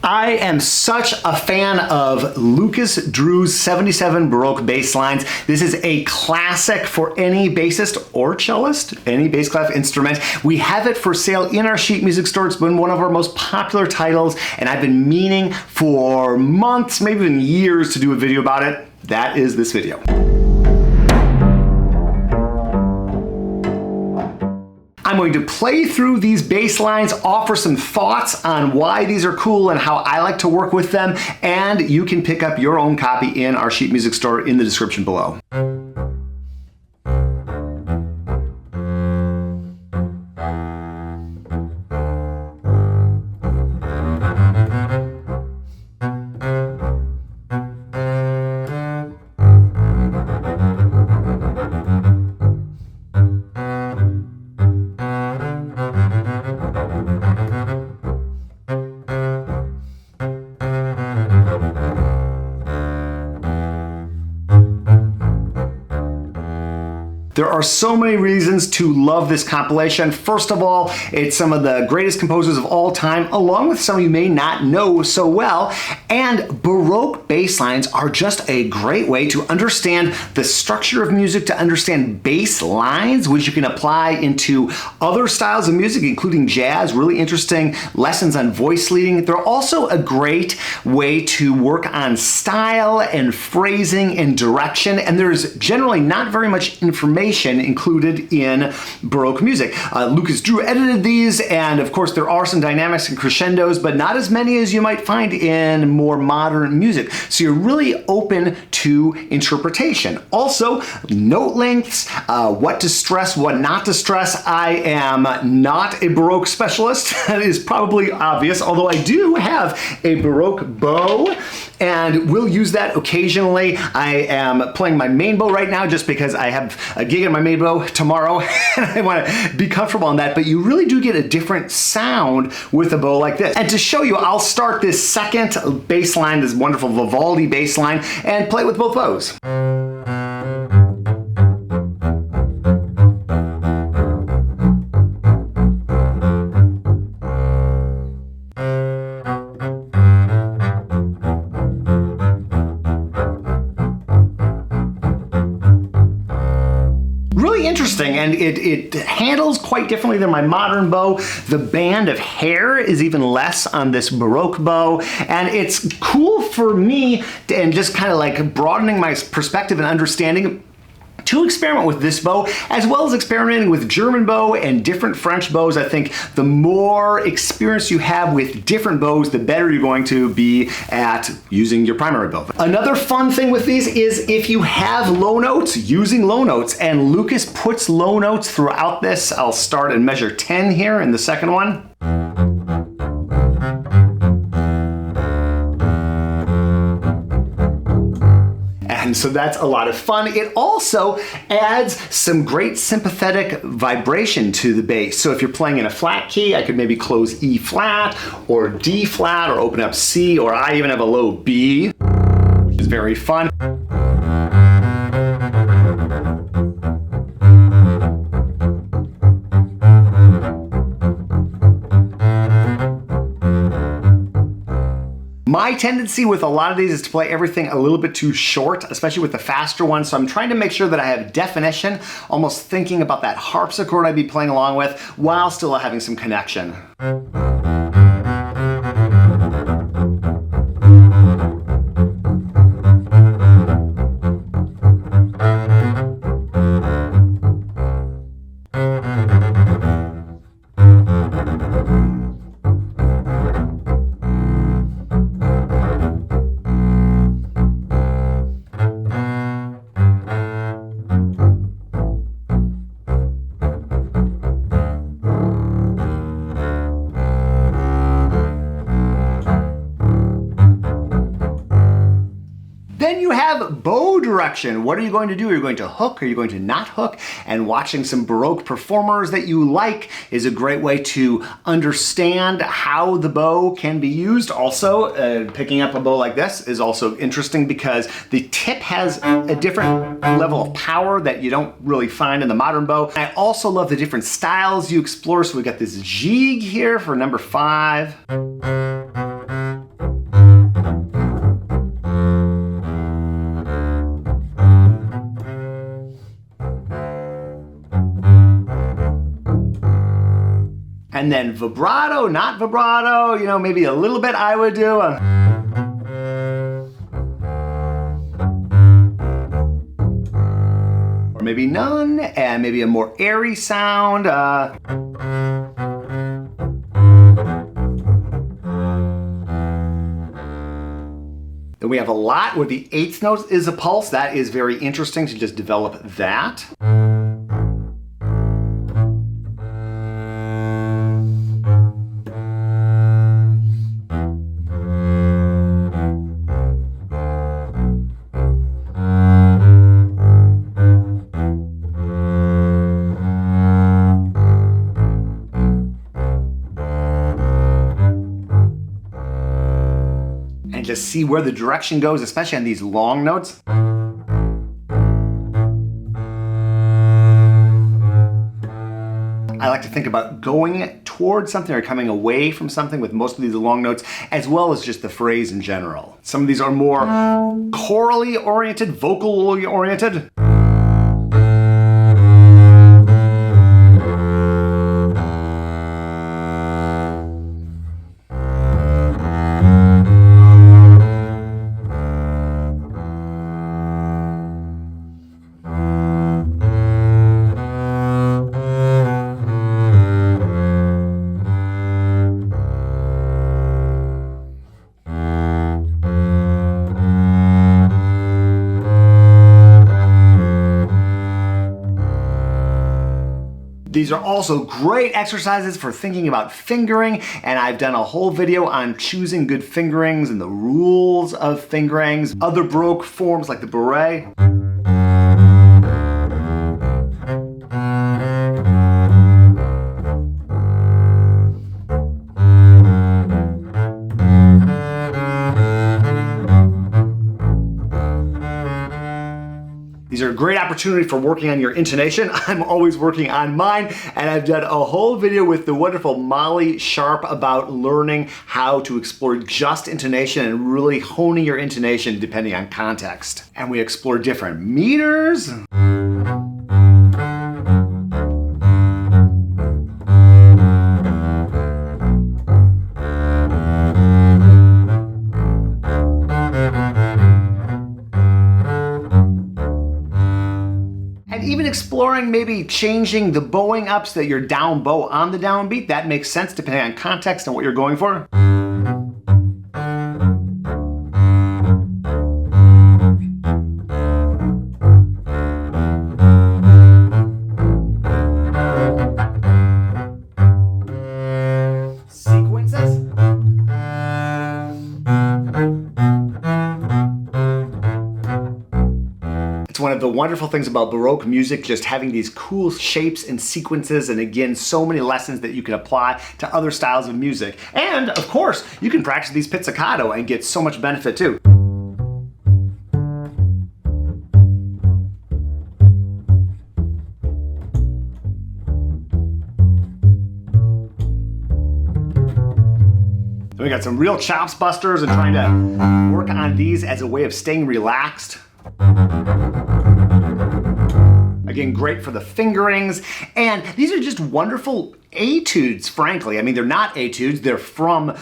I am such a fan of Lucas Drew's 77 Baroque bass lines. This is a classic for any bassist or cellist, any bass clef instrument. We have it for sale in our sheet music store. It's been one of our most popular titles, and I've been meaning for months, maybe even years, to do a video about it. That is this video. I'm going to play through these bass lines, offer some thoughts on why these are cool and how I like to work with them, and you can pick up your own copy in our sheet music store in the description below. There are so many reasons to love this compilation. First of all, it's some of the greatest composers of all time, along with some you may not know so well. And Baroque bass lines are just a great way to understand the structure of music, to understand bass lines, which you can apply into other styles of music, including jazz, really interesting lessons on voice leading. They're also a great way to work on style and phrasing and direction, and there's generally not very much information included in Baroque music. Lucas Drew edited these, and of course there are some dynamics and crescendos, but not as many as you might find in more modern music. So you're really open to interpretation. Also, note lengths, what to stress, what not to stress. I am not a Baroque specialist. That is probably obvious, although I do have a Baroque bow, and we'll use that occasionally. I am playing my main bow right now just because I have a gig in my main bow tomorrow and I want to be comfortable on that, but you really do get a different sound with a bow like this. And to show you, I'll start this second bass line, this wonderful Vivaldi bass line, and play it with both bows. Interesting, and it handles quite differently than my modern bow. The band of hair is even less on this Baroque bow, and it's cool for me and just kind of like broadening my perspective and understanding to experiment with this bow, as well as experimenting with German bow and different French bows. I think the more experience you have with different bows, the better you're going to be at using your primary bow. Another fun thing with these is if you have low notes, using low notes, and Lucas puts low notes throughout this. I'll start and measure 10 here in the second one. And so that's a lot of fun. It also adds some great sympathetic vibration to the bass. So if you're playing in a flat key, I could maybe close E flat or D flat or open up C, or I even have a low B, which is very fun. My tendency with a lot of these is to play everything a little bit too short, especially with the faster ones. So I'm trying to make sure that I have definition, almost thinking about that harpsichord I'd be playing along with while still having some connection. Then you have bow direction. What are you going to do? Are you going to hook? Are you going to not hook? And watching some Baroque performers that you like is a great way to understand how the bow can be used. Also, picking up a bow like this is also interesting because the tip has a different level of power that you don't really find in the modern bow. I also love the different styles you explore. So we got this jig here for number 5. And then vibrato, not vibrato, you know, maybe a little bit I would do. Or maybe none, and maybe a more airy sound. Then we have a lot where the eighth note is a pulse. That is very interesting to just develop that. Just see where the direction goes, especially on these long notes. I like to think about going towards something or coming away from something with most of these long notes, as well as just the phrase in general. Some of these are more chorally oriented, vocally oriented. These are also great exercises for thinking about fingering, and I've done a whole video on choosing good fingerings and the rules of fingerings. Other Baroque forms like the Baroque. These are a great opportunity for working on your intonation. I'm always working on mine, and I've done a whole video with the wonderful Molly Sharp about learning how to explore just intonation and really honing your intonation depending on context. And we explore different meters. Even exploring maybe changing the bowing up so that you're down bow on the downbeat. That makes sense depending on context and what you're going for. Sequences. It's one of the wonderful things about Baroque music, just having these cool shapes and sequences, and again, so many lessons that you can apply to other styles of music. And of course, you can practice these pizzicato and get so much benefit too. We got some real chops busters and trying to work on these as a way of staying relaxed. Again, great for the fingerings. And these are just wonderful etudes, frankly. I mean, they're not etudes, they're from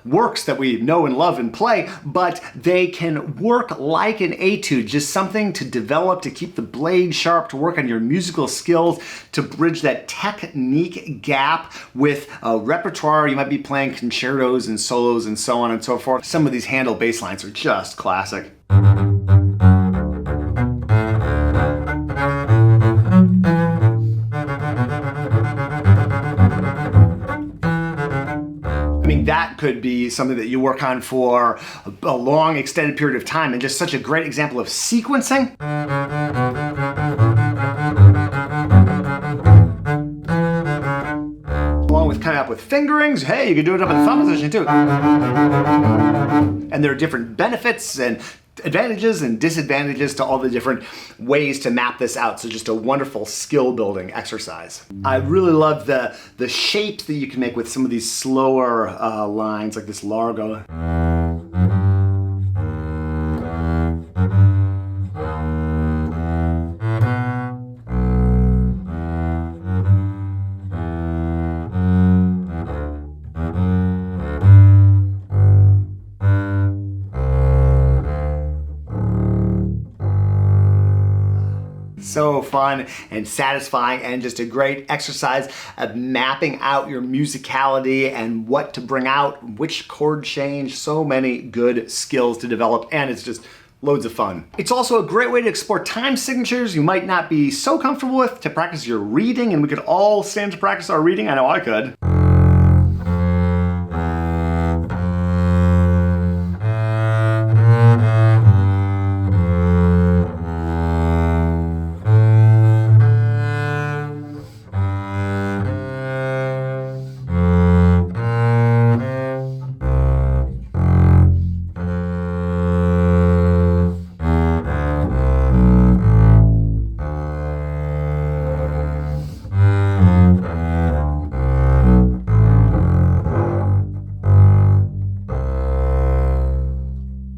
works that we know and love and play, but they can work like an etude, just something to develop, to keep the blade sharp, to work on your musical skills, to bridge that technique gap with a repertoire. You might be playing concertos and solos and so on and so forth. Some of these Handel bass lines are just classic. I mean, that could be something that you work on for a long, extended period of time, and just such a great example of sequencing. Along with coming up with fingerings, hey, you can do it up in the thumb position too. And there are different benefits and advantages and disadvantages to all the different ways to map this out. So just a wonderful skill building exercise. I really love the shapes that you can make with some of these slower lines like this largo. so fun and satisfying, and just a great exercise of mapping out your musicality and what to bring out, which chord change. So many good skills to develop, and it's just loads of fun. It's also a great way to explore time signatures you might not be so comfortable with, to practice your reading, and we could all stand to practice our reading. I know I could.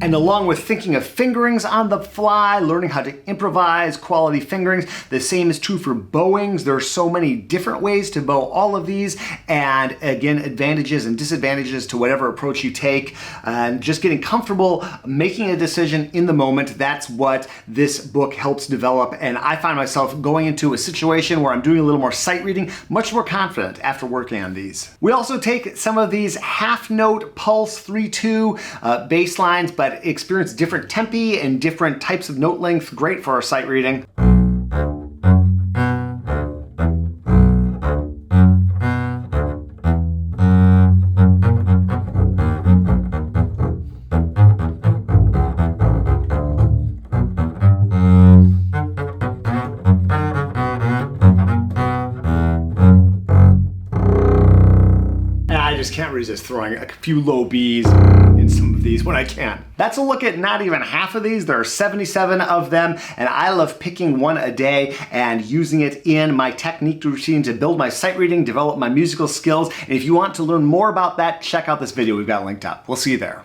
And along with thinking of fingerings on the fly, learning how to improvise quality fingerings, the same is true for bowings. There are so many different ways to bow all of these, and again, advantages and disadvantages to whatever approach you take. And just getting comfortable making a decision in the moment, that's what this book helps develop. And I find myself going into a situation where I'm doing a little more sight reading, much more confident after working on these. We also take some of these half note pulse 3/2 bass lines, but experience different tempi and different types of note length. Great for our sight reading. I just can't resist throwing a few low Bs in some of these when I can. That's a look at not even half of these. There are 77 of them, and I love picking one a day and using it in my technique routine to build my sight reading, develop my musical skills. And if you want to learn more about that, check out this video we've got linked up. We'll see you there.